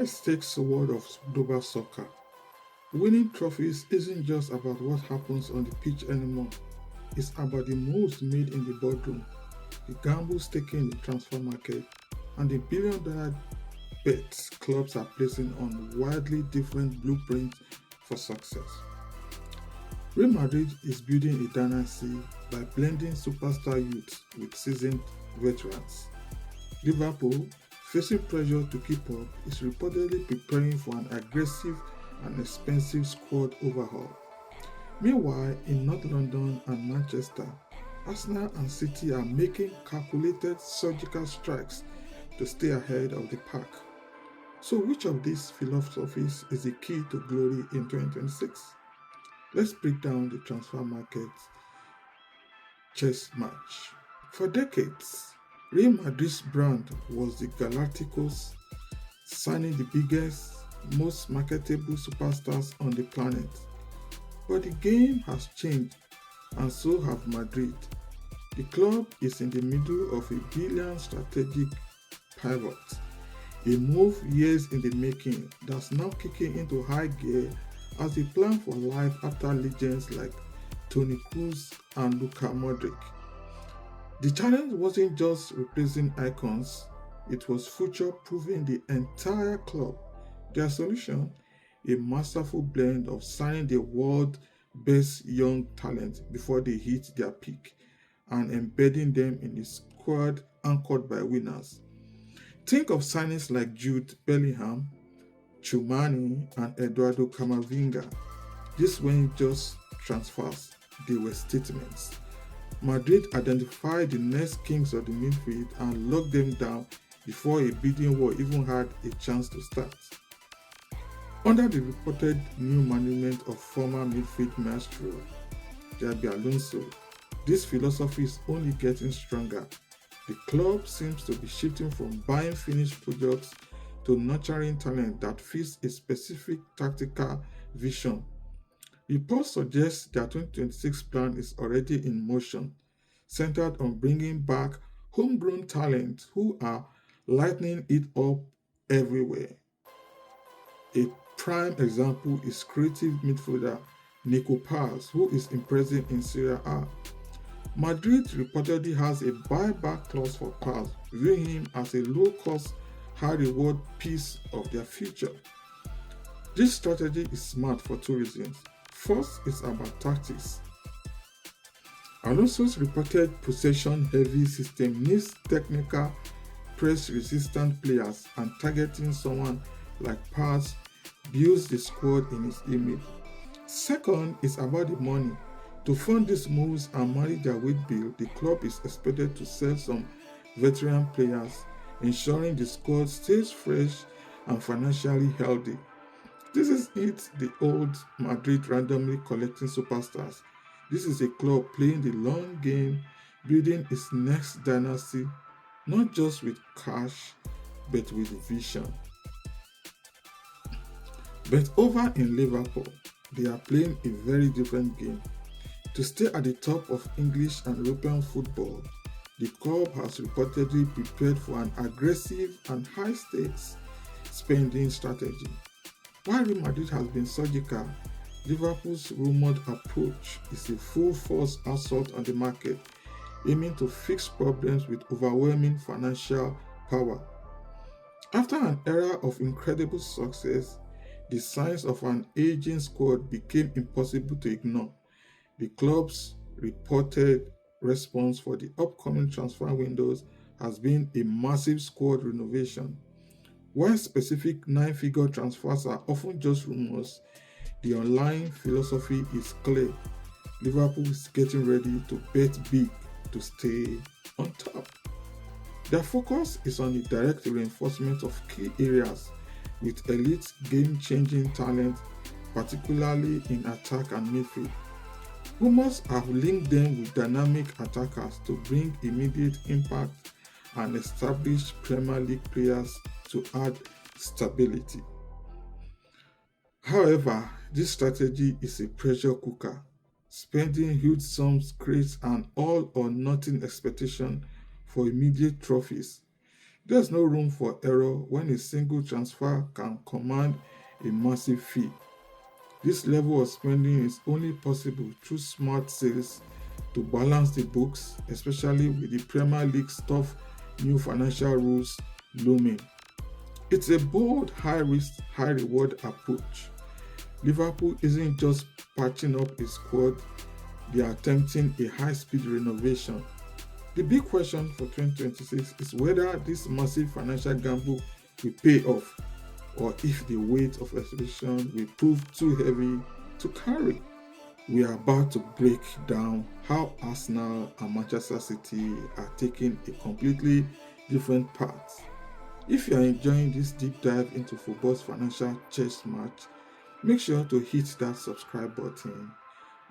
high stakes world of global soccer, winning trophies isn't just about what happens on the pitch anymore. It's about the moves made in the boardroom, the gambles taken in the transfer market, and the billion-dollar bets clubs are placing on wildly different blueprints for success. Real Madrid is building a dynasty by blending superstar youth with seasoned veterans. Liverpool, facing pressure to keep up, is reportedly preparing for an aggressive and expensive squad overhaul. Meanwhile, in North London and Manchester, Arsenal and City are making calculated surgical strikes to stay ahead of the pack. So, which of these philosophies is the key to glory in 2026? Let's break down the transfer market chess match. For decades, Real Madrid's brand was the Galacticos, signing the biggest, most marketable superstars on the planet. But the game has changed, and so have Madrid. The club is in the middle of a billion strategic pivot, a move years in the making that's now kicking into high gear as they plan for life after legends like Toni Kroos and Luka Modric. The challenge wasn't just replacing icons, it was future proofing the entire club. Their solution? A masterful blend of signing the world's best young talent before they hit their peak and embedding them in a squad anchored by winners. Think of signings like Jude Bellingham, Chumani, and Eduardo Camavinga. These weren't just transfers, they were statements. Madrid identified the next kings of the midfield and locked them down before a bidding war even had a chance to start. Under the reported new management of former midfield maestro Xabi Alonso, this philosophy is only getting stronger. The club seems to be shifting from buying finished products to nurturing talent that fits a specific tactical vision. Reports suggest their 2026 plan is already in motion, centered on bringing back homegrown talent who are lighting it up everywhere. A prime example is creative midfielder Nico Paz, who is impressing in Serie A. Madrid reportedly has a buyback clause for Paz, viewing him as a low-cost, high-reward piece of their future. This strategy is smart for two reasons. First, it's about tactics. Alonso's reported possession-heavy system needs technical, press-resistant players, and targeting someone like Paz builds the squad in his image. Second is about the money. To fund these moves and manage their weight bill, the club is expected to sell some veteran players, ensuring the squad stays fresh and financially healthy. This is it, the old Madrid randomly collecting superstars. This is a club playing the long game, building its next dynasty, not just with cash, but with vision. But over in Liverpool, they are playing a very different game. To stay at the top of English and European football, the club has reportedly prepared for an aggressive and high stakes spending strategy. While Real Madrid has been surgical, Liverpool's rumored approach is a full force assault on the market, aiming to fix problems with overwhelming financial power. After an era of incredible success, the signs of an aging squad became impossible to ignore. The club's reported response for the upcoming transfer windows has been a massive squad renovation. While specific nine-figure transfers are often just rumors, the online philosophy is clear. Liverpool is getting ready to bet big to stay on top. Their focus is on the direct reinforcement of key areas with elite game-changing talent, particularly in attack and midfield. Rumors have linked them with dynamic attackers to bring immediate impact and established Premier League players to add stability. However, this strategy is a pressure cooker. Spending huge sums creates an all or nothing expectation for immediate trophies. There's no room for error when a single transfer can command a massive fee. This level of spending is only possible through smart sales to balance the books, especially with the Premier League's tough new financial rules looming. It's a bold, high risk, high reward approach. Liverpool isn't just patching up a squad, they are attempting a high speed renovation. The big question for 2026 is whether this massive financial gamble will pay off or if the weight of expectation will prove too heavy to carry. We are about to break down how Arsenal and Manchester City are taking a completely different path. If you are enjoying this deep dive into football's financial chess match, make sure to hit that subscribe button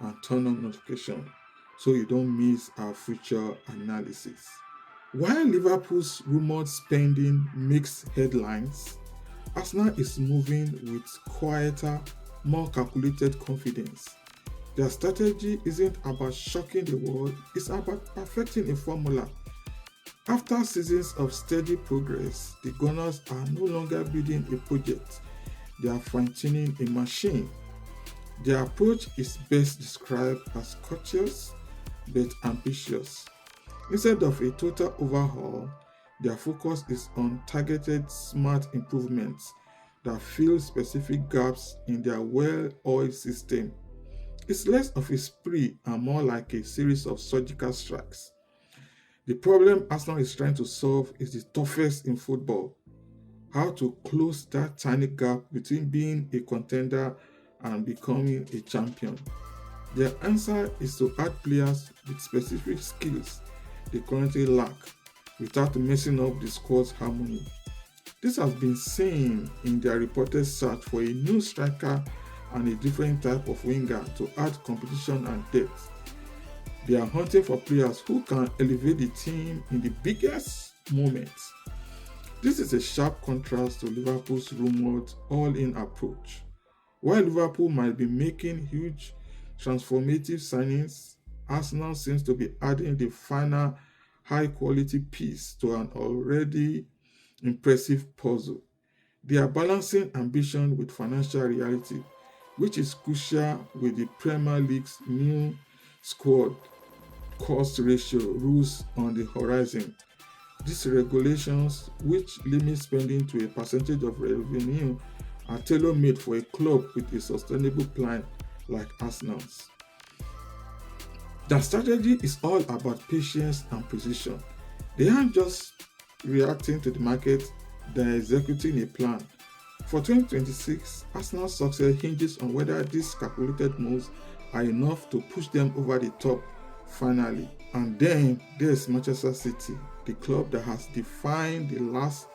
and turn on notifications so you don't miss our future analysis. While Liverpool's rumored spending makes headlines, Arsenal is moving with quieter, more calculated confidence. Their strategy isn't about shocking the world, it's about perfecting a formula. After seasons of steady progress, the Gunners are no longer building a project, they are fine-tuning a machine. Their approach is best described as cautious but ambitious. Instead of a total overhaul, their focus is on targeted smart improvements that fill specific gaps in their well-oiled system. It's less of a spree and more like a series of surgical strikes. The problem Arsenal is trying to solve is the toughest in football: how to close that tiny gap between being a contender and becoming a champion. Their answer is to add players with specific skills they currently lack without messing up the squad's harmony. This has been seen in their reported search for a new striker and a different type of winger to add competition and depth. They are hunting for players who can elevate the team in the biggest moments. This is a sharp contrast to Liverpool's rumored all-in approach. While Liverpool might be making huge transformative signings, Arsenal seems to be adding the final high-quality piece to an already impressive puzzle. They are balancing ambition with financial reality, which is crucial with the Premier League's new squad cost ratio rules on the horizon. These regulations, which limit spending to a percentage of revenue, are tailor-made for a club with a sustainable plan like Arsenal's. Their strategy is all about patience and precision. They aren't just reacting to the market, they're executing a plan. For 2026, Arsenal's success hinges on whether these calculated moves are enough to push them over the top finally. And then there's Manchester City, the club that has defined the last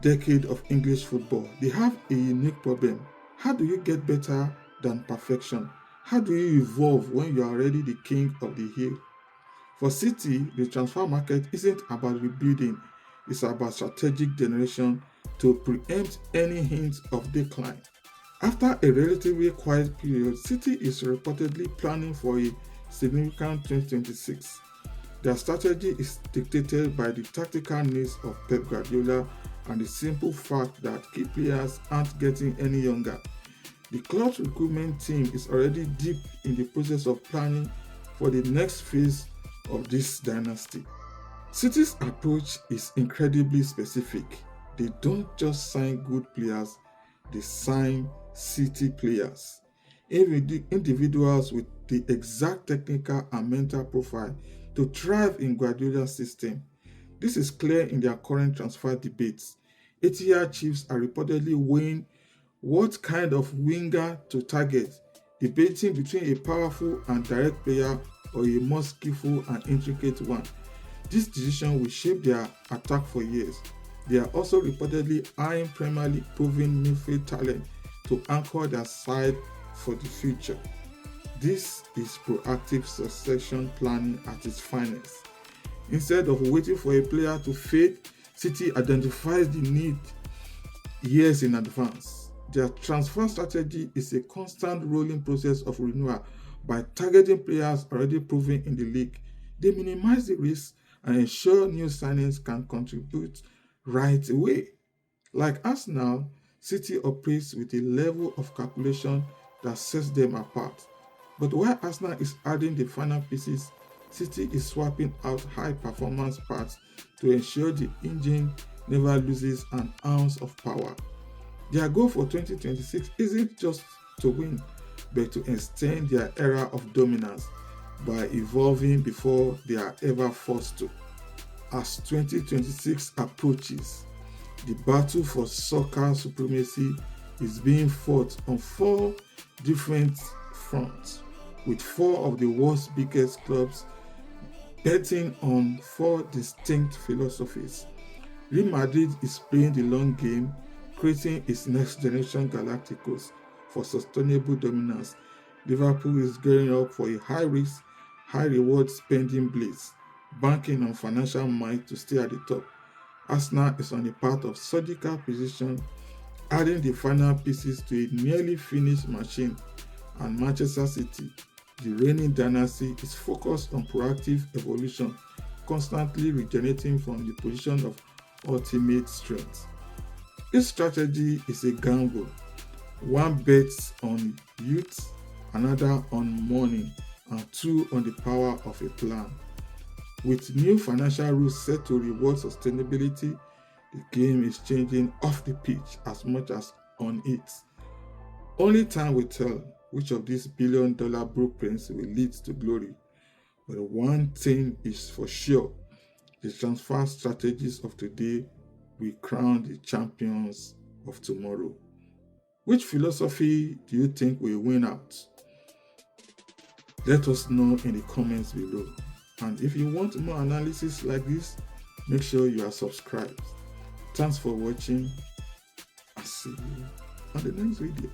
decade of English football. They have a unique problem. How do you get better than perfection? How do you evolve when you are already the king of the hill? For City, the transfer market isn't about rebuilding, it's about strategic generation to preempt any hint of decline. After a relatively quiet period, City is reportedly planning for a significant 2026. Their strategy is dictated by the tactical needs of Pep Guardiola and the simple fact that key players aren't getting any younger. The club's recruitment team is already deep in the process of planning for the next phase of this dynasty. City's approach is incredibly specific. They don't just sign good players, they sign City players. Individuals with the exact technical and mental profile to thrive in Guardiola's system. This is clear in their current transfer debates. Etihad Chiefs are reportedly weighing what kind of winger to target, debating between a powerful and direct player or a more skillful and intricate one. This decision will shape their attack for years. They are also reportedly eyeing Premier League proven midfield talent to anchor their side for the future. This is proactive succession planning at its finest. Instead of waiting for a player to fade, City identifies the need years in advance. Their transfer strategy is a constant rolling process of renewal. By targeting players already proven in the league, they minimize the risk and ensure new signings can contribute right away. Like Arsenal, City operates with a level of calculation that sets them apart. But while Arsenal is adding the final pieces, City is swapping out high performance parts to ensure the engine never loses an ounce of power. Their goal for 2026 isn't just to win, but to extend their era of dominance by evolving before they are ever forced to. As 2026 approaches, the battle for soccer supremacy is being fought on four different fronts, with four of the world's biggest clubs betting on four distinct philosophies. Real Madrid is playing the long game, creating its next generation Galacticos for sustainable dominance. Liverpool is gearing up for a high risk, high reward spending blitz, banking on financial might to stay at the top. Arsenal is on a path of surgical precision, adding the final pieces to a nearly finished machine, and Manchester City, the reigning dynasty, is focused on proactive evolution, constantly regenerating from the position of ultimate strength. Each strategy is a gamble. One bets on youth, another on money, and two on the power of a plan. With new financial rules set to reward sustainability, the game is changing off the pitch as much as on it. Only time will tell which of these billion-dollar blueprints will lead to glory. But one thing is for sure, the transfer strategies of today will crown the champions of tomorrow. Which philosophy do you think will win out? Let us know in the comments below. And if you want more analysis like this, make sure you are subscribed. Thanks for watching. I'll see you on the next video.